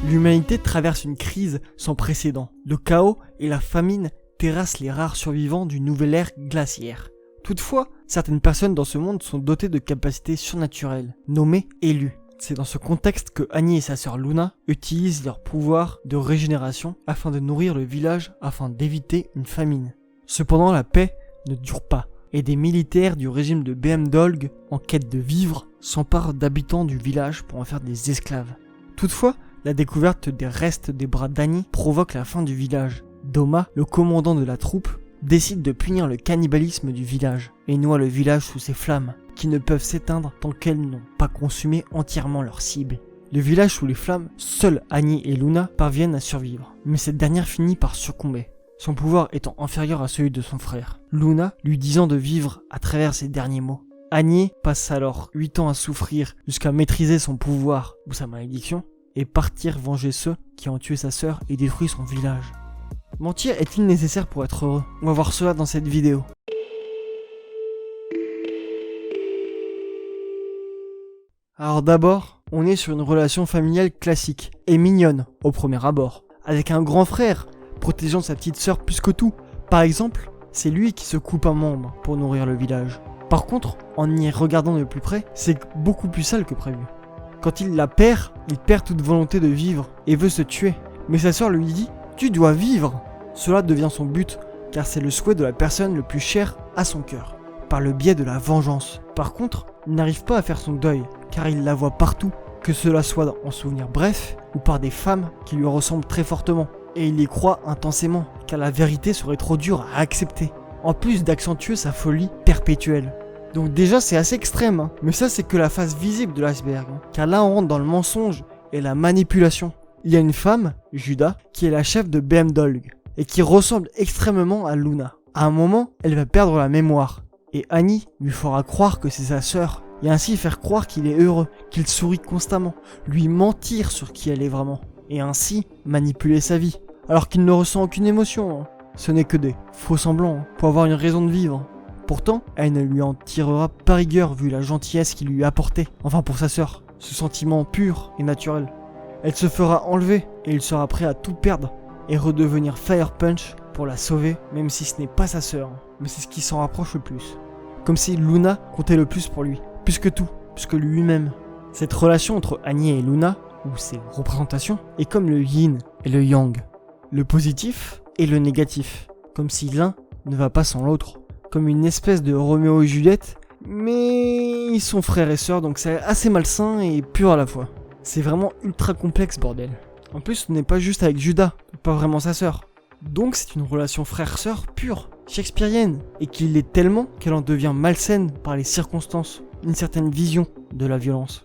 L'humanité traverse une crise sans précédent. Le chaos et la famine terrassent les rares survivants d'une nouvelle ère glaciaire. Toutefois, certaines personnes dans ce monde sont dotées de capacités surnaturelles, nommées élus. C'est dans ce contexte que Annie et sa sœur Luna utilisent leur pouvoir de régénération afin de nourrir le village afin d'éviter une famine. Cependant, la paix ne dure pas et des militaires du régime de BM-Dolg, en quête de vivres, s'emparent d'habitants du village pour en faire des esclaves. Toutefois, la découverte des restes des bras d'Annie provoque la fin du village. Doma, le commandant de la troupe, décide de punir le cannibalisme du village et noie le village sous ses flammes, qui ne peuvent s'éteindre tant qu'elles n'ont pas consumé entièrement leur cible. Le village sous les flammes, seuls Annie et Luna parviennent à survivre, mais cette dernière finit par succomber, son pouvoir étant inférieur à celui de son frère. Luna lui disant de vivre à travers ses derniers mots. Annie passe alors 8 ans à souffrir jusqu'à maîtriser son pouvoir ou sa malédiction et partir venger ceux qui ont tué sa sœur et détruit son village. Mentir est-il nécessaire pour être heureux? On va voir cela dans cette vidéo. Alors d'abord, on est sur une relation familiale classique et mignonne au premier abord, avec un grand frère protégeant sa petite sœur plus que tout. Par exemple, c'est lui qui se coupe un membre pour nourrir le village. Par contre, en y regardant de plus près, c'est beaucoup plus sale que prévu. Quand il la perd, il perd toute volonté de vivre et veut se tuer. Mais sa sœur lui dit « Tu dois vivre !» Cela devient son but, car c'est le souhait de la personne le plus chère à son cœur, par le biais de la vengeance. Par contre, il n'arrive pas à faire son deuil, car il la voit partout, que cela soit en souvenir bref ou par des femmes qui lui ressemblent très fortement. Et il y croit intensément, car la vérité serait trop dure à accepter, en plus d'accentuer sa folie perpétuelle. Donc déjà c'est assez extrême, hein. Mais ça c'est que la face visible de l'iceberg, hein. Car là on rentre dans le mensonge et la manipulation. Il y a une femme, Judah, qui est la chef de BM-Dolg, et qui ressemble extrêmement à Luna. À un moment, elle va perdre la mémoire, et Annie lui fera croire que c'est sa sœur, et ainsi faire croire qu'il est heureux, qu'il sourit constamment, lui mentir sur qui elle est vraiment, et ainsi manipuler sa vie, alors qu'il ne ressent aucune émotion, hein. Ce n'est que des faux semblants, hein, pour avoir une raison de vivre. Pourtant, elle ne lui en tirera pas rigueur vu la gentillesse qu'il lui a apportée, enfin pour sa sœur, ce sentiment pur et naturel. Elle se fera enlever, et il sera prêt à tout perdre, et redevenir Fire Punch pour la sauver, même si ce n'est pas sa sœur, mais c'est ce qui s'en rapproche le plus. Comme si Luna comptait le plus pour lui, plus que tout, plus que lui-même. Cette relation entre Annie et Luna, ou ses représentations, est comme le yin et le yang, le positif et le négatif, comme si l'un ne va pas sans l'autre, comme une espèce de Roméo et Juliette, mais ils sont frères et sœurs, donc c'est assez malsain et pur à la fois. C'est vraiment ultra complexe, bordel. En plus, ce n'est pas juste avec Judah, pas vraiment sa sœur. Donc c'est une relation frère-sœur pure, shakespearienne, et qu'il l'est tellement qu'elle en devient malsaine par les circonstances, une certaine vision de la violence.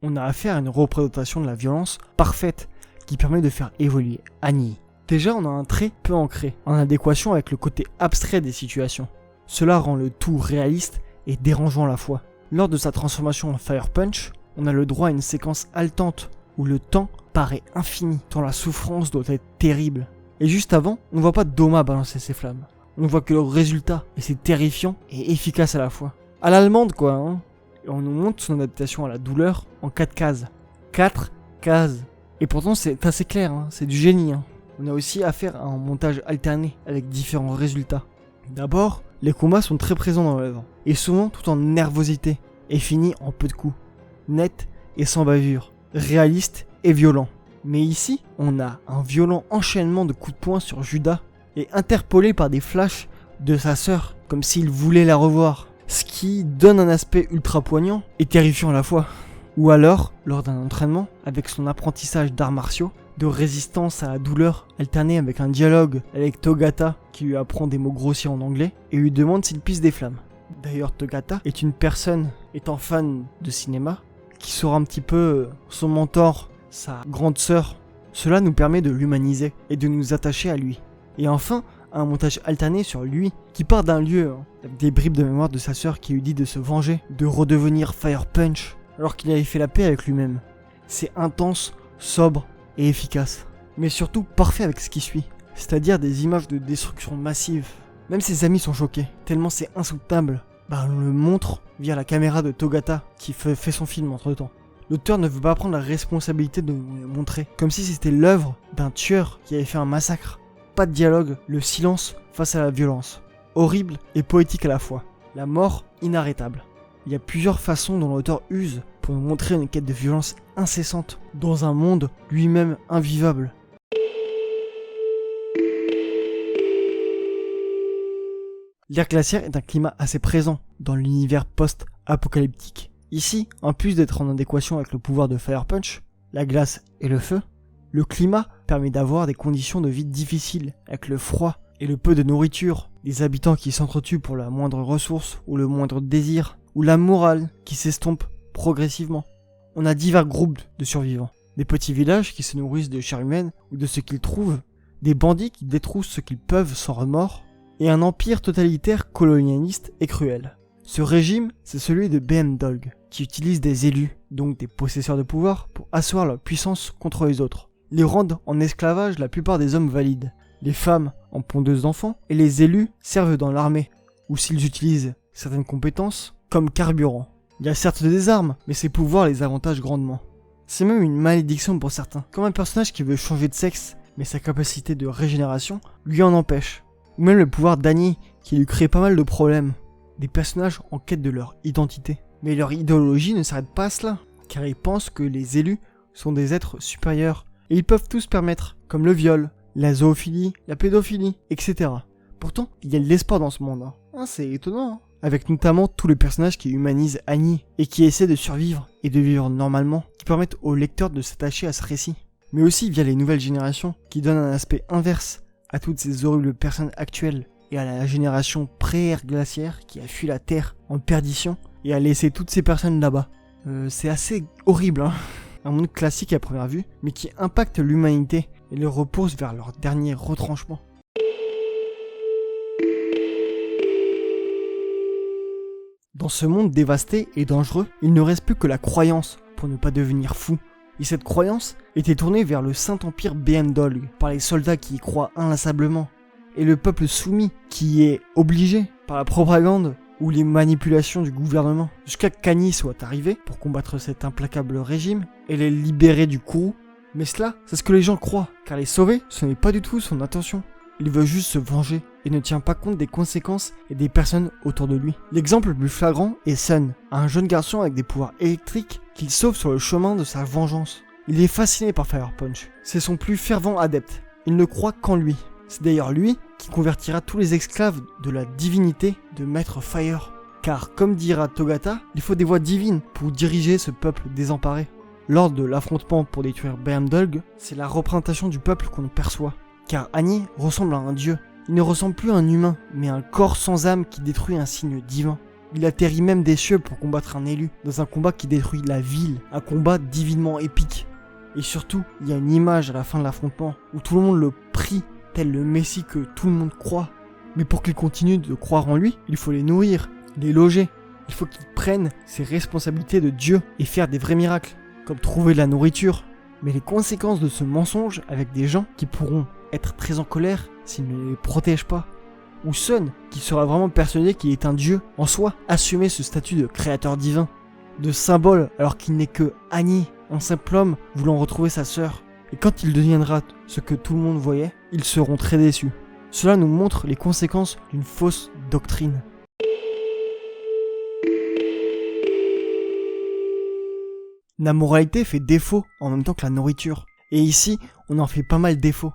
On a affaire à une représentation de la violence parfaite qui permet de faire évoluer Annie. Déjà, on a un trait peu ancré, en adéquation avec le côté abstrait des situations. Cela rend le tout réaliste et dérangeant à la fois. Lors de sa transformation en Fire Punch, on a le droit à une séquence haletante où le temps paraît infini, tant la souffrance doit être terrible. Et juste avant, on ne voit pas Doma balancer ses flammes. On voit que le résultat, et c'est terrifiant et efficace à la fois. À l'allemande quoi, hein. Et on nous montre son adaptation à la douleur en 4 cases. 4 cases. Et pourtant c'est assez clair, hein. C'est du génie, hein. On a aussi affaire à un montage alterné avec différents résultats. D'abord, les combats sont très présents dans l'œuvre, et souvent tout en nervosité, et finis en peu de coups. Net et sans bavure, réaliste et violent. Mais ici, on a un violent enchaînement de coups de poing sur Judah, et interpellé par des flashs de sa sœur, comme s'il voulait la revoir. Ce qui donne un aspect ultra poignant et terrifiant à la fois. Ou alors, lors d'un entraînement, avec son apprentissage d'arts martiaux, de résistance à la douleur, alterné avec un dialogue avec Togata qui lui apprend des mots grossiers en anglais et lui demande s'il pisse des flammes. D'ailleurs, Togata est une personne étant fan de cinéma qui sera un petit peu son mentor, sa grande sœur. Cela nous permet de l'humaniser et de nous attacher à lui. Et enfin, un montage alterné sur lui qui part d'un lieu avec des bribes de mémoire de sa sœur qui lui dit de se venger, de redevenir Fire Punch alors qu'il avait fait la paix avec lui-même. C'est intense, sobre et efficace, mais surtout parfait avec ce qui suit, c'est-à-dire des images de destruction massive. Même ses amis sont choqués, tellement c'est insoutenable. on le montre via la caméra de Togata qui fait son film entre temps. L'auteur ne veut pas prendre la responsabilité de nous le montrer, comme si c'était l'œuvre d'un tueur qui avait fait un massacre. Pas de dialogue, le silence face à la violence. Horrible et poétique à la fois. La mort inarrêtable. Il y a plusieurs façons dont l'auteur use pour nous montrer une quête de violence incessante dans un monde lui-même invivable. L'ère glaciaire est un climat assez présent dans l'univers post-apocalyptique. Ici, en plus d'être en adéquation avec le pouvoir de Fire Punch, la glace et le feu, le climat permet d'avoir des conditions de vie difficiles avec le froid et le peu de nourriture, des habitants qui s'entretuent pour la moindre ressource ou le moindre désir, ou la morale qui s'estompe progressivement. On a divers groupes de survivants, des petits villages qui se nourrissent de chair humaine ou de ce qu'ils trouvent, des bandits qui détroussent ce qu'ils peuvent sans remords, et un empire totalitaire colonialiste et cruel. Ce régime, c'est celui de BM-Dolg, qui utilise des élus, donc des possesseurs de pouvoir, pour asseoir leur puissance contre les autres. Ils rendent en esclavage la plupart des hommes valides, les femmes en pondeuses d'enfants, et les élus servent dans l'armée, ou s'ils utilisent certaines compétences, comme carburant. Il y a certes des armes, mais ces pouvoirs les avantagent grandement. C'est même une malédiction pour certains, comme un personnage qui veut changer de sexe, mais sa capacité de régénération lui en empêche. Ou même le pouvoir d'Annie, qui lui crée pas mal de problèmes. Des personnages en quête de leur identité. Mais leur idéologie ne s'arrête pas à cela, car ils pensent que les élus sont des êtres supérieurs, et ils peuvent tout se permettre, comme le viol, la zoophilie, la pédophilie, etc. Pourtant, il y a de l'espoir dans ce monde. C'est étonnant, Avec notamment tous les personnages qui humanisent Annie, et qui essaient de survivre et de vivre normalement, qui permettent au lecteur de s'attacher à ce récit. Mais aussi via les nouvelles générations, qui donnent un aspect inverse à toutes ces horribles personnes actuelles et à la génération pré-ère glaciaire qui a fui la Terre en perdition et a laissé toutes ces personnes là-bas. C'est assez horrible, Un monde classique à première vue, mais qui impacte l'humanité et le repousse vers leur dernier retranchement. Dans ce monde dévasté et dangereux, il ne reste plus que la croyance pour ne pas devenir fou. Et cette croyance était tournée vers le Saint-Empire BM-Dolg, par les soldats qui y croient inlassablement, et le peuple soumis qui y est obligé par la propagande ou les manipulations du gouvernement, jusqu'à qu'Annie soit arrivée pour combattre cet implacable régime et les libérer du courroux. Mais cela, c'est ce que les gens croient, car les sauver, ce n'est pas du tout son intention. Il veut juste se venger et ne tient pas compte des conséquences et des personnes autour de lui. L'exemple le plus flagrant est Sun, un jeune garçon avec des pouvoirs électriques qu'il sauve sur le chemin de sa vengeance. Il est fasciné par Fire Punch. C'est son plus fervent adepte. Il ne croit qu'en lui. C'est d'ailleurs lui qui convertira tous les esclaves de la divinité de Maître Fire. Car comme dira Togata, il faut des voix divines pour diriger ce peuple désemparé. Lors de l'affrontement pour détruire BM-Dolg, c'est la représentation du peuple qu'on perçoit. Car Annie ressemble à un dieu. Il ne ressemble plus à un humain, mais à un corps sans âme qui détruit un signe divin. Il atterrit même des cieux pour combattre un élu, dans un combat qui détruit la ville, un combat divinement épique. Et surtout, il y a une image à la fin de l'affrontement, où tout le monde le prie, tel le messie que tout le monde croit. Mais pour qu'il continue de croire en lui, il faut les nourrir, les loger. Il faut qu'il prenne ses responsabilités de Dieu et faire des vrais miracles, comme trouver de la nourriture. Mais les conséquences de ce mensonge avec des gens qui pourront être très en colère s'il ne les protège pas. Ou Sun, qui sera vraiment persuadé qu'il est un dieu en soi, assumer ce statut de créateur divin, de symbole alors qu'il n'est que Annie, un simple homme voulant retrouver sa sœur. Et quand il deviendra ce que tout le monde voyait, ils seront très déçus. Cela nous montre les conséquences d'une fausse doctrine. La moralité fait défaut en même temps que la nourriture. Et ici, on en fait pas mal défaut.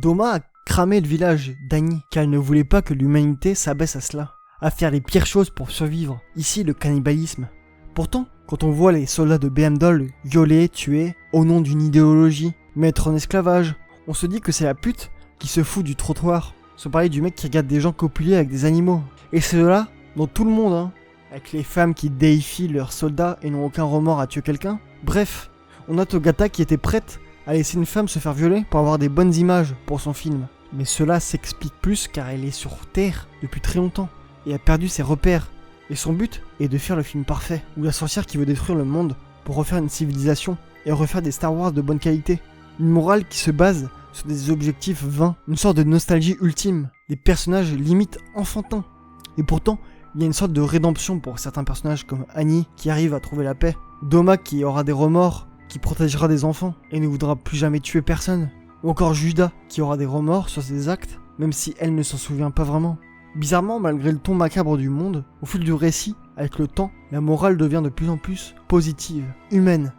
Doma a cramé le village d'Annie, car elle ne voulait pas que l'humanité s'abaisse à cela, à faire les pires choses pour survivre, ici le cannibalisme. Pourtant, quand on voit les soldats de BM-Dolg violés, tués, au nom d'une idéologie, mettre en esclavage, on se dit que c'est la pute qui se fout du trottoir, sans parler du mec qui regarde des gens copuler avec des animaux. Et c'est là, dans tout le monde, avec les femmes qui déifient leurs soldats et n'ont aucun remords à tuer quelqu'un. Bref, on a Togata qui était prête à laisser une femme se faire violer pour avoir des bonnes images pour son film. Mais cela s'explique plus car elle est sur Terre depuis très longtemps et a perdu ses repères. Et son but est de faire le film parfait, ou la sorcière qui veut détruire le monde pour refaire une civilisation et refaire des Star Wars de bonne qualité. Une morale qui se base sur des objectifs vains, une sorte de nostalgie ultime, des personnages limite enfantins. Et pourtant, Il y a une sorte de rédemption pour certains personnages comme Annie qui arrive à trouver la paix, Doma qui aura des remords, qui protégera des enfants et ne voudra plus jamais tuer personne, ou encore Judah qui aura des remords sur ses actes, même si elle ne s'en souvient pas vraiment. Bizarrement, malgré le ton macabre du monde, au fil du récit, avec le temps, la morale devient de plus en plus positive, humaine.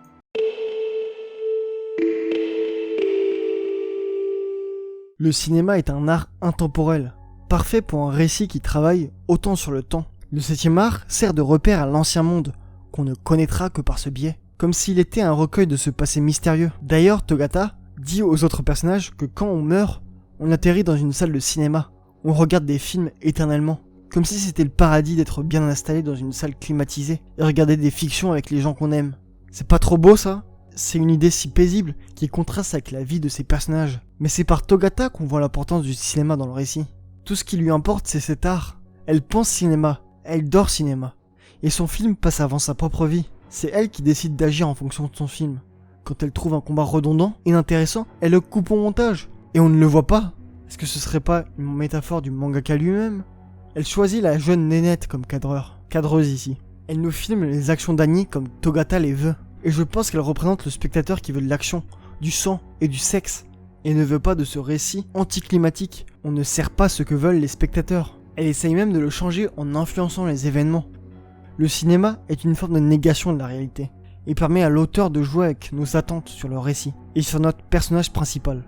Le cinéma est un art intemporel, parfait pour un récit qui travaille autant sur le temps. Le 7e art sert de repère à l'ancien monde, qu'on ne connaîtra que par ce biais, comme s'il était un recueil de ce passé mystérieux. D'ailleurs, Togata dit aux autres personnages que quand on meurt, on atterrit dans une salle de cinéma. On regarde des films éternellement, comme si c'était le paradis d'être bien installé dans une salle climatisée et regarder des fictions avec les gens qu'on aime. C'est pas trop beau ça ? C'est une idée si paisible qui contraste avec la vie de ces personnages. Mais c'est par Togata qu'on voit l'importance du cinéma dans le récit. Tout ce qui lui importe, c'est cet art. Elle pense cinéma, elle dort cinéma. Et son film passe avant sa propre vie. C'est elle qui décide d'agir en fonction de son film. Quand elle trouve un combat redondant, inintéressant, elle le coupe au montage. Et on ne le voit pas. Est-ce que ce serait pas une métaphore du mangaka lui-même ? Elle choisit la jeune nénette comme cadreuse ici. Elle nous filme les actions d'Annie comme Togata les veut. Et je pense qu'elle représente le spectateur qui veut de l'action, du sang et du sexe. Et ne veut pas de ce récit anticlimatique. On ne sert pas ce que veulent les spectateurs. Elle essaye même de le changer en influençant les événements. Le cinéma est une forme de négation de la réalité. Et permet à l'auteur de jouer avec nos attentes sur le récit. Et sur notre personnage principal.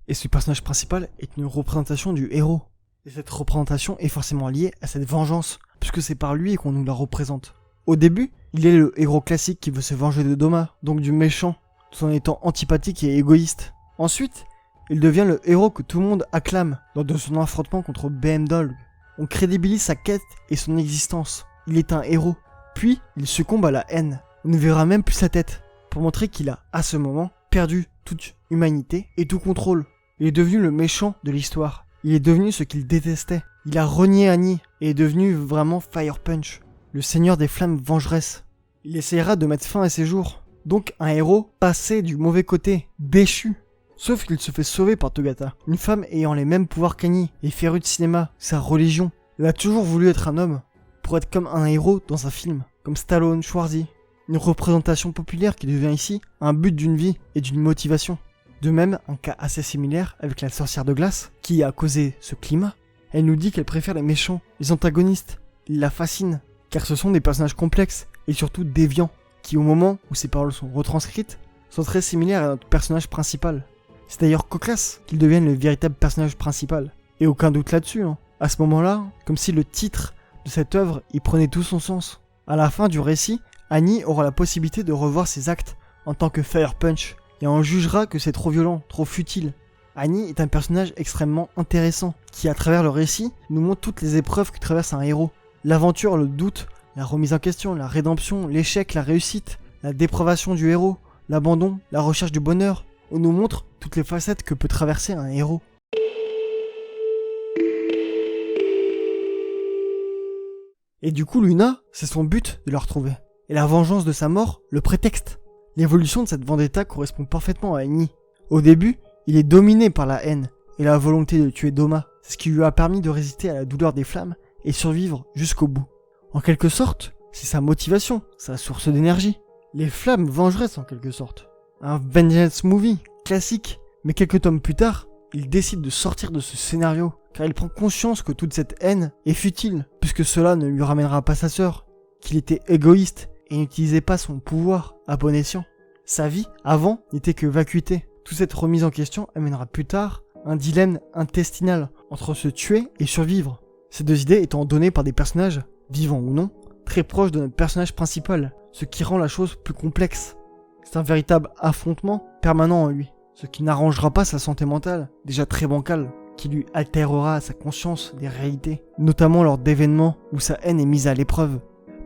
Et ce personnage principal est une représentation du héros. Et cette représentation est forcément liée à cette vengeance, puisque c'est par lui qu'on nous la représente. Au début, il est le héros classique qui veut se venger de Doma, donc du méchant, tout en étant antipathique et égoïste. Ensuite, il devient le héros que tout le monde acclame lors de son affrontement contre BM Dog. On crédibilise sa quête et son existence. Il est un héros. Puis, il succombe à la haine. On ne verra même plus sa tête, pour montrer qu'il a, à ce moment, perdu toute humanité et tout contrôle. Il est devenu le méchant de l'histoire. Il est devenu ce qu'il détestait. Il a renié Annie et est devenu vraiment Fire Punch, le seigneur des flammes vengeresses. Il essayera de mettre fin à ses jours. Donc un héros passé du mauvais côté, déchu. Sauf qu'il se fait sauver par Togata, une femme ayant les mêmes pouvoirs qu'Annie et férue de cinéma, sa religion. Elle a toujours voulu être un homme, pour être comme un héros dans un film, comme Stallone, Schwarzy. Une représentation populaire qui devient ici un but d'une vie et d'une motivation. De même, un cas assez similaire avec la sorcière de glace, qui a causé ce climat. Elle nous dit qu'elle préfère les méchants, les antagonistes. Ils la fascinent, car ce sont des personnages complexes et surtout déviants, qui au moment où ces paroles sont retranscrites, sont très similaires à notre personnage principal. C'est d'ailleurs cocasse qu'ils deviennent le véritable personnage principal. Et aucun doute là-dessus, hein. À ce moment-là, comme si le titre de cette œuvre y prenait tout son sens. À la fin du récit, Annie aura la possibilité de revoir ses actes en tant que Fire Punch, et on jugera que c'est trop violent, trop futile. Annie est un personnage extrêmement intéressant, qui à travers le récit nous montre toutes les épreuves que traverse un héros. L'aventure, le doute, la remise en question, la rédemption, l'échec, la réussite, la dépravation du héros, l'abandon, la recherche du bonheur. On nous montre toutes les facettes que peut traverser un héros. Et du coup Luna, c'est son but de le retrouver. Et la vengeance de sa mort, le prétexte. L'évolution de cette vendetta correspond parfaitement à Annie. Au début, il est dominé par la haine et la volonté de tuer Doma, ce qui lui a permis de résister à la douleur des flammes et survivre jusqu'au bout. En quelque sorte, c'est sa motivation, sa source d'énergie. Les flammes vengeresses en quelque sorte. Un vengeance movie, classique. Mais quelques tomes plus tard, il décide de sortir de ce scénario, car il prend conscience que toute cette haine est futile, puisque cela ne lui ramènera pas sa sœur, qu'il était égoïste et n'utilisait pas son pouvoir à bon escient. Sa vie, avant, n'était que vacuité. Toute cette remise en question amènera plus tard un dilemme intestinal entre se tuer et survivre. Ces deux idées étant données par des personnages, vivants ou non, très proches de notre personnage principal, ce qui rend la chose plus complexe. C'est un véritable affrontement permanent en lui, ce qui n'arrangera pas sa santé mentale, déjà très bancale, qui lui altérera sa conscience des réalités, notamment lors d'événements où sa haine est mise à l'épreuve.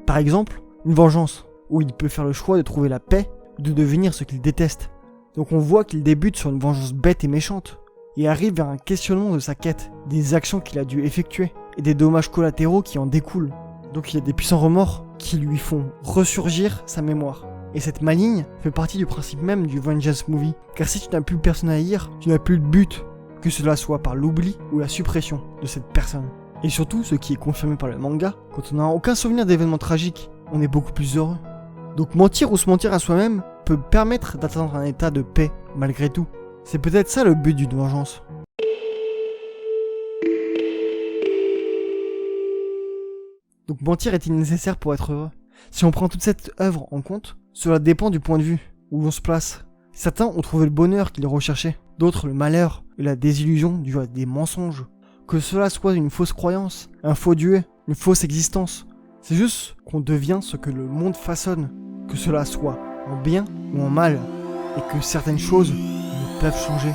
Par exemple, une vengeance, où il peut faire le choix de trouver la paix ou de devenir ce qu'il déteste. Donc on voit qu'il débute sur une vengeance bête et méchante, et arrive vers un questionnement de sa quête, des actions qu'il a dû effectuer, et des dommages collatéraux qui en découlent. Donc il y a des puissants remords qui lui font ressurgir sa mémoire. Et cette maligne fait partie du principe même du vengeance movie, car si tu n'as plus personne à haïr, tu n'as plus de but. que cela soit par l'oubli ou la suppression de cette personne. Et surtout, ce qui est confirmé par le manga, quand on n'a aucun souvenir d'événements tragiques, on est beaucoup plus heureux. Donc mentir ou se mentir à soi-même peut permettre d'atteindre un état de paix malgré tout. C'est peut-être ça le but d'une vengeance. Donc mentir est-il nécessaire pour être heureux? Si on prend toute cette œuvre en compte, cela dépend du point de vue où l'on se place. Certains ont trouvé le bonheur qu'ils recherchaient, d'autres le malheur et la désillusion due à des mensonges. Que cela soit une fausse croyance, un faux Dieu, une fausse existence, c'est juste qu'on devient ce que le monde façonne, que cela soit en bien ou en mal, et que certaines choses ne peuvent changer.